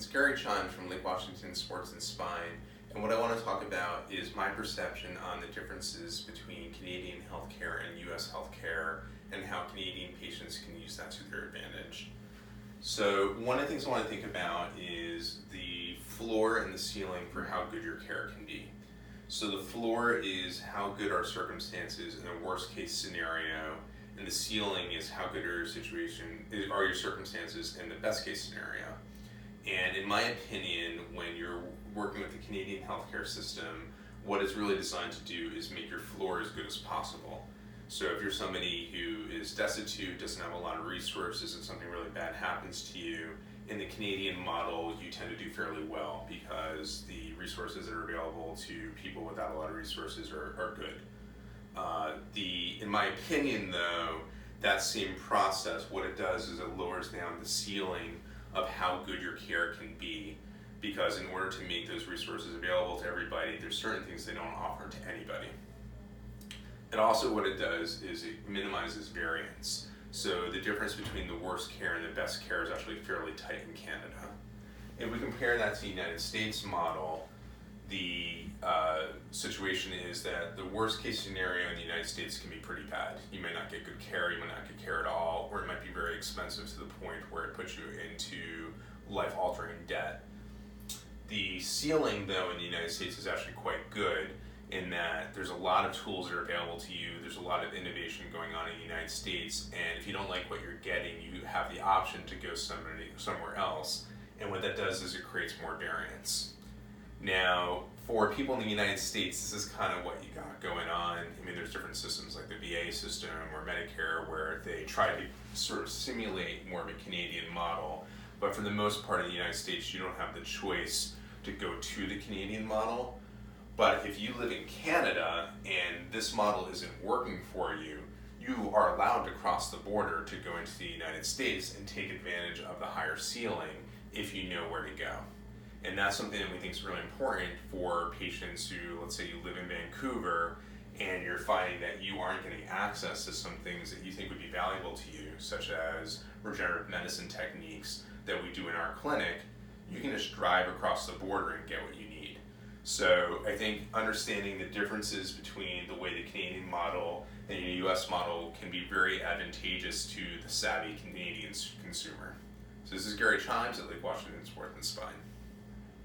It's Gary Chimes from Lake Washington Sports and Spine, and what I want to talk about is my perception on the differences between Canadian healthcare and U.S. healthcare and how Canadian patients can use that to their advantage. So one of the things I want to think about is the floor and the ceiling for how good your care can be. So the floor is how good are circumstances in a worst case scenario, and the ceiling is how good are your circumstances in the best case scenario. And in my opinion, when you're working with the Canadian healthcare system, what it's really designed to do is make your floor as good as possible. So if you're somebody who is destitute, doesn't have a lot of resources, and something really bad happens to you, in the Canadian model, you tend to do fairly well because the resources that are available to people without a lot of resources are good. In my opinion though, that same process, what it does is it lowers down the ceiling of how good your care can be, because in order to make those resources available to everybody, there's certain things they don't offer to anybody. And also what it does is it minimizes variance. So the difference between the worst care and the best care is actually fairly tight in Canada. If we compare that to the United States model, the situation is that the worst case scenario in the United States can be pretty bad. You may not get good care, you might not get care at all, or it might be very expensive to the point where it puts you into life-altering debt. The ceiling, though, in the United States is actually quite good in that there's a lot of tools that are available to you, there's a lot of innovation going on in the United States, and if you don't like what you're getting, you have the option to go somewhere else, and what that does is it creates more variance. Now, for people in the United States, this is kind of what you got going on. I mean, there's different systems like the VA system or Medicare where they try to sort of simulate more of a Canadian model, but for the most part in the United States, you don't have the choice to go to the Canadian model. But if you live in Canada and this model isn't working for you, you are allowed to cross the border to go into the United States and take advantage of the higher ceiling if you know where to go. And that's something that we think is really important for patients who, let's say you live in Vancouver and you're finding that you aren't getting access to some things that you think would be valuable to you, such as regenerative medicine techniques that we do in our clinic. You can just drive across the border and get what you need. So I think understanding the differences between the way the Canadian model and the US model can be very advantageous to the savvy Canadian consumer. So this is Gary Chimes at Lake Washington Sports and Spine.